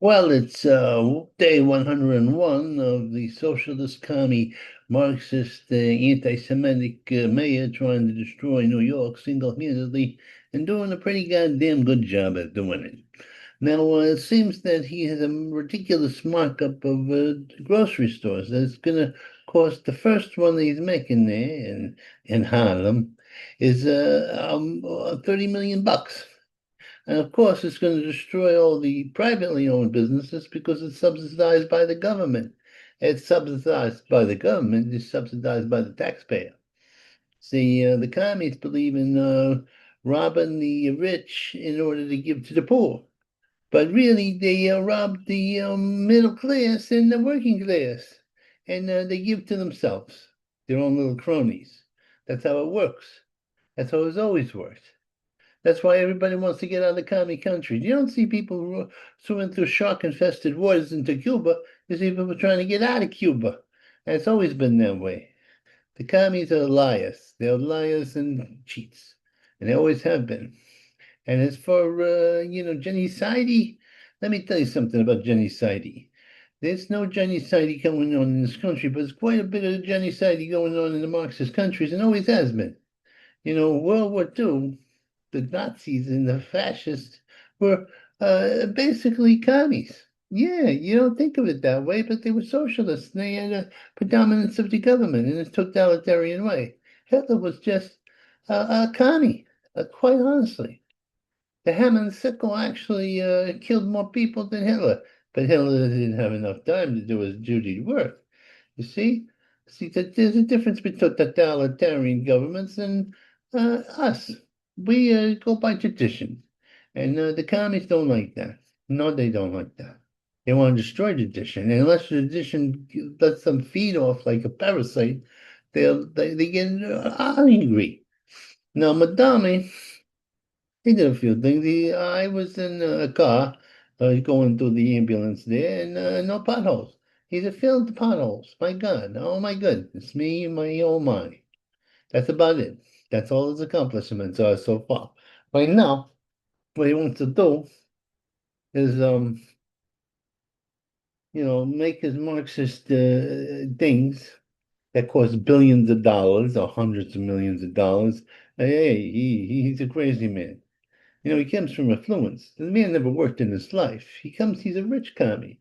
Well, it's day 101 of the socialist, commie, Marxist, anti-Semitic mayor trying to destroy New York single-handedly and doing a pretty goddamn good job at doing it. Now, it seems that he has a ridiculous markup of grocery stores. That's going to cost the first one that he's making there in Harlem is 30 million bucks. And of course, it's going to destroy all the privately owned businesses because it's subsidized by the government. It's subsidized by the government, it's subsidized by the taxpayer. See, the commies believe in robbing the rich in order to give to the poor. But really, they rob the middle class and the working class, and they give to themselves, their own little cronies. That's how it works. That's how it's always worked. That's why everybody wants to get out of the commie countries. You don't see people swimming through shark-infested waters into Cuba. You see people trying to get out of Cuba. And it's always been that way. The commies are liars. They're liars and cheats. And they always have been. And as for, Jenny Sidey, let me tell you something about Jenny Sidey. There's no Jenny Sidey going on in this country, but there's quite a bit of Jenny Sidey going on in the Marxist countries and always has been. World War II, the Nazis and the fascists were basically commies. Yeah, you don't think of it that way, but they were socialists. And they had a predominance of the government in a totalitarian way. Hitler was just a commie, quite honestly. The hammer and sickle actually killed more people than Hitler, but Hitler didn't have enough time to do his duty work. You see? See that there's a difference between totalitarian governments and us. We go by tradition, and the communists don't like that. No, they don't like that. They want to destroy tradition, and unless tradition lets them feed off like a parasite, they get angry. Now, Madame, he did a few things. I was in a car going through the ambulance there, and no potholes. He's filled the potholes. My God, oh my goodness, me, my oh my. That's about it. That's all his accomplishments are so far. Right now, what he wants to do is, make his Marxist things that cost billions of dollars or hundreds of millions of dollars. Hey, he's a crazy man. He comes from affluence. The man never worked in his life. He's a rich commie.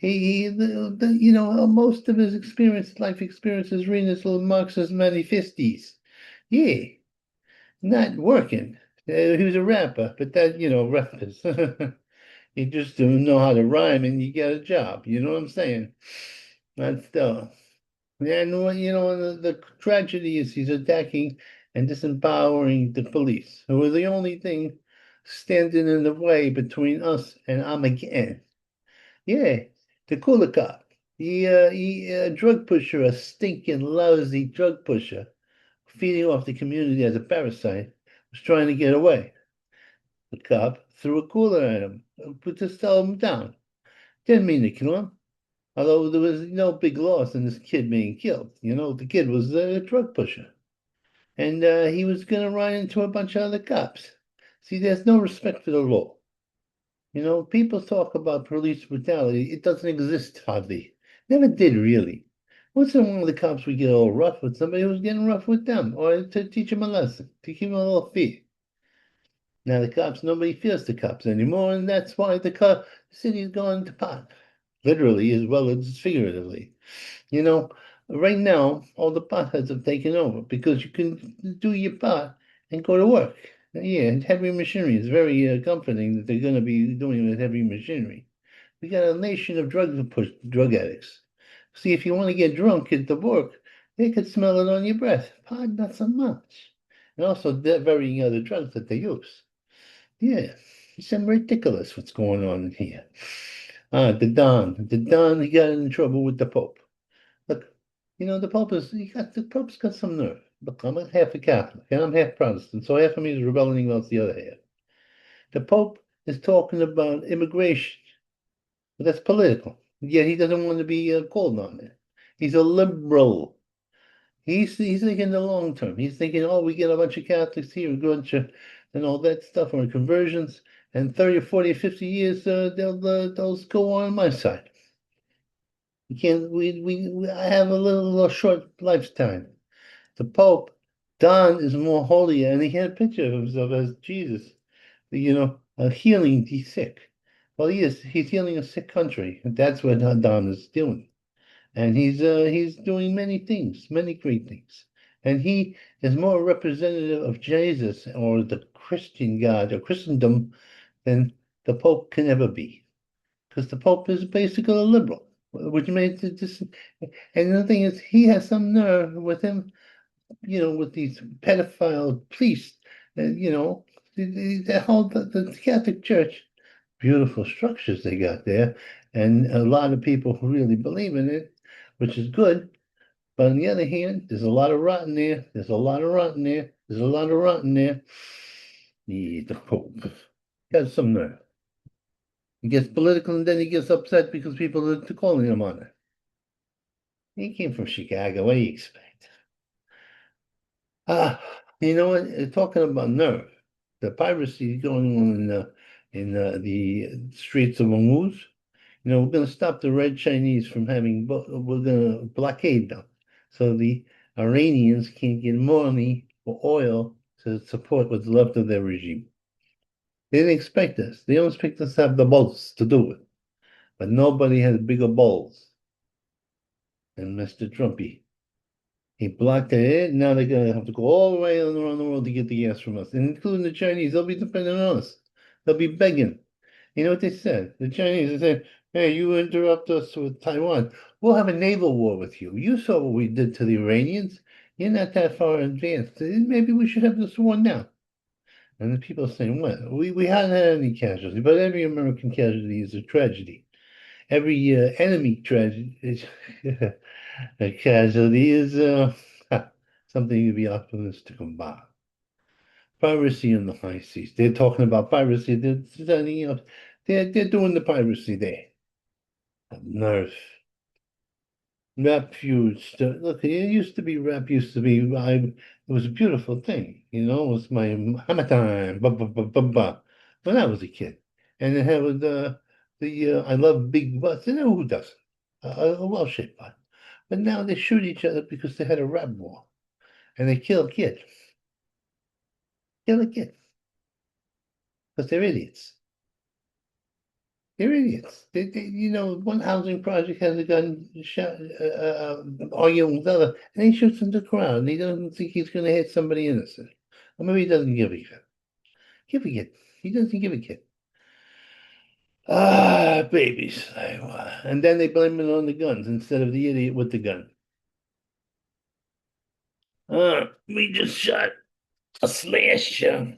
Most of his life experience is reading his little Marxist manifestos. Yeah, not working. He was a rapper, but rappers. You just don't know how to rhyme and you get a job. You know what I'm saying? That's and the tragedy is he's attacking and disempowering the police, who are the only thing standing in the way between us and Armageddon. Yeah, the cooler cop. He drug pusher, a stinking, lousy drug pusher, feeding off the community as a parasite, was trying to get away. The cop threw a cooler at him, to slow him down. Didn't mean to kill him. Although there was no big loss in this kid being killed. The kid was a drug pusher. And he was going to run into a bunch of other cops. See, there's no respect for the law. People talk about police brutality. It doesn't exist hardly. Never did really. Once in a while, the cops would get all rough with somebody who was getting rough with them, or to teach them a lesson, to give them a little fear. Now the cops, nobody fears the cops anymore, and that's why the city's gone to pot, literally as well as figuratively. You know, right now, all the potheads have taken over because you can do your pot and go to work. Yeah, and heavy machinery is very comforting that they're going to be doing it with heavy machinery. We got a nation of drug addicts. See, if you want to get drunk at the work, they could smell it on your breath. Pot, not so much. And also, the varying other drugs that they use. Yeah, it's ridiculous what's going on here. The Don, he got in trouble with the Pope. Look, the Pope's got some nerve. Look, I'm half a Catholic and I'm half Protestant, so half of me is rebelling against the other half. The Pope is talking about immigration, but that's political. Yet he doesn't want to be called on it. He's a liberal. He's thinking the long term. He's thinking, oh, we get a bunch of Catholics here, a bunch of and all that stuff, or conversions, and 30 or 40 or 50 years, they'll go on my side. We can't, I have a little short lifetime. The Pope, Don, is more holier, and he had a picture of himself as Jesus, healing the sick. Well, he's healing a sick country, and that's what Don is doing. And he's doing many things, many great things. And he is more representative of Jesus or the Christian God or Christendom than the Pope can ever be. Because the Pope is basically a liberal, which makes it just. And the thing is, he has some nerve with him, with these pedophile priests, the whole the Catholic Church, beautiful structures they got there, and a lot of people who really believe in it, which is good. But on the other hand, there's a lot of rot in there. There's a lot of rot in there. There's a lot of rot in there. The Pope has some nerve. He gets political and then he gets upset because people are calling him on it. He came from Chicago. What do you expect? Ah, you know what? Talking about nerve, the piracy going on in the streets of Hormuz. We're going to stop the Red Chinese from having. We're going to blockade them, so the Iranians can't get money or oil to support what's left of their regime. They didn't expect us. They don't expect us to have the balls to do it, but nobody has bigger balls than Mr. Trumpy. He blocked it. Now they're going to have to go all the way around the world to get the gas from us, including the Chinese. They'll be dependent on us. They'll be begging. You know what they said? The Chinese, they said, hey, you interrupt us with Taiwan, we'll have a naval war with you. You saw what we did to the Iranians. You're not that far advanced. Maybe we should have this war now. And the people are saying, well, we haven't had any casualty, but every American casualty is a tragedy. Every enemy tragedy is a casualty is something to be optimistic about. Piracy in the high seas. They're talking about piracy. They're doing the piracy there. Nerve. Rap used to look. It used to be rap. Used to be. It was a beautiful thing. It was my hammer time. Ba, ba, ba, ba, ba, when I was a kid, and it had the I love big butts. Who doesn't? A well-shaped butt. But now they shoot each other because they had a rap war, and they kill a kid. Kill a kid because they're idiots. They're idiots. One housing project has a gun shot, arguing with the other, and he shoots into the crowd, and he doesn't think he's going to hit somebody innocent. Or maybe he doesn't give a shit. Give a shit. He doesn't give a shit. Ah, babies. And then they blame it on the guns instead of the idiot with the gun. We just shot a slasher.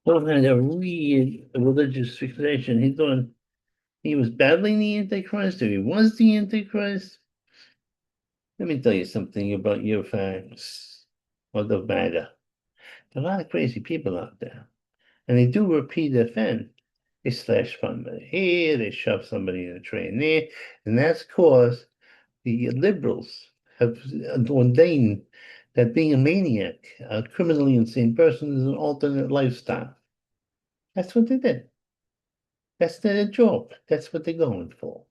Don't have a weird religious fixation. He was battling the Antichrist, or he was the Antichrist. Let me tell you something about your facts or the matter. There are a lot of crazy people out there, and they do repeat offend. They slash somebody here, they shove somebody in a train there, and that's because the liberals have ordained that being a maniac, a criminally insane person, is an alternate lifestyle. That's what they did. That's their job. That's what they're going for.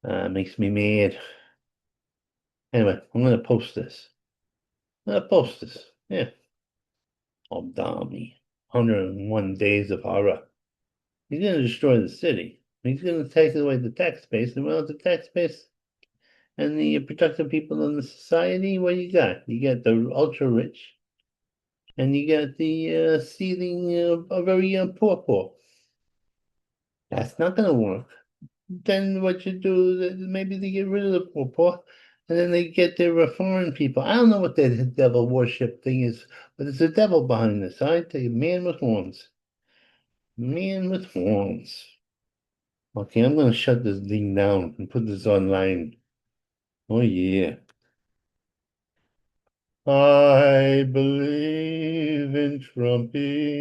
Makes me mad. Anyway, I'm gonna post this. I'm gonna post this. Yeah. Obdami. 101 days of horror. He's gonna destroy the city. He's gonna take away the tax base, and without the tax base and the productive people in the society, what you got? You got the ultra rich, and you got the seething, very poor. That's not gonna work. Then what you do, maybe they get rid of the poor, and then they get their foreign people. I don't know what that devil worship thing is, but there's a devil behind this. I tell you, man with horns. Man with horns. Okay, I'm gonna shut this thing down and put this online. Oh yeah. I believe in Trumpy.